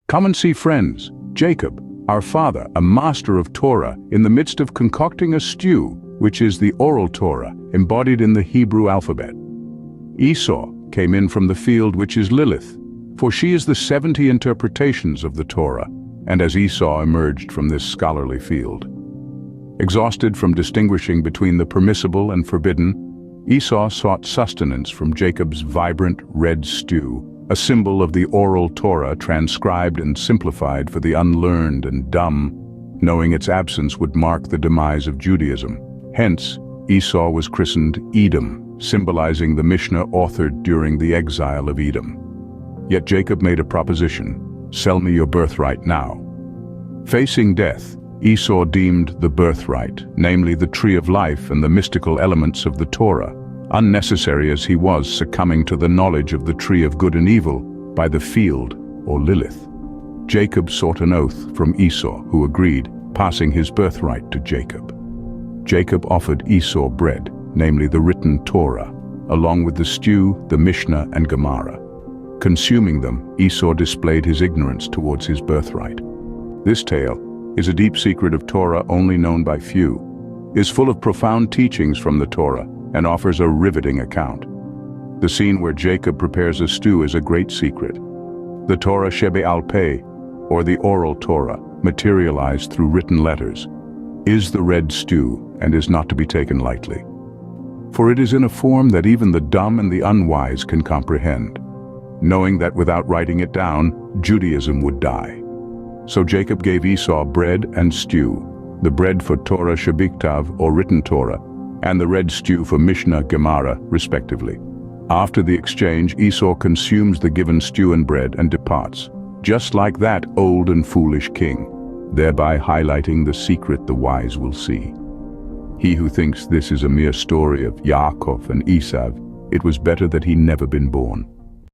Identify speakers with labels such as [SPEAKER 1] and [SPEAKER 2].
[SPEAKER 1] Come and see friends, Jacob, our father, a master of Torah, in the midst of concocting a stew, which is the Oral Torah, embodied in the Hebrew alphabet. Esau came in from the field which is Lilith, for she is the 70 interpretations of the Torah, and as Esau emerged from this scholarly field. Exhausted from distinguishing between the permissible and forbidden, Esau sought sustenance from Jacob's vibrant red stew, a symbol of the Oral Torah transcribed and simplified for the unlearned and dumb, knowing its absence would mark the demise of Judaism. Hence, Esau was christened Edom, symbolizing the Mishnah authored during the exile of Edom. Yet Jacob made a proposition: sell me your birthright now. Facing death, Esau deemed the birthright, namely the tree of life and the mystical elements of the Torah, unnecessary as he was succumbing to the knowledge of the tree of good and evil by the field or Lilith. Jacob sought an oath from Esau, who agreed, passing his birthright to Jacob. Jacob offered Esau bread, namely the Written Torah, along with the stew, the Mishnah and Gemara. Consuming them, Esau displayed his ignorance towards his birthright. This tale is a deep secret of Torah only known by few, is full of profound teachings from the Torah, and offers a riveting account. The scene where Jacob prepares a stew is a great secret. The Torah Shebe-al Peh, or the Oral Torah, materialized through written letters, is the red stew and is not to be taken lightly. For it is in a form that even the dumb and the unwise can comprehend, knowing that without writing it down, Judaism would die. So Jacob gave Esau bread and stew, the bread for Torah Shebiktav or Written Torah, and the red stew for Mishnah Gemara, respectively. After the exchange, Esau consumes the given stew and bread and departs, just like that old and foolish king, thereby highlighting the secret the wise will see. He who thinks this is a mere story of Yaakov and Esau, it was better that he never been born.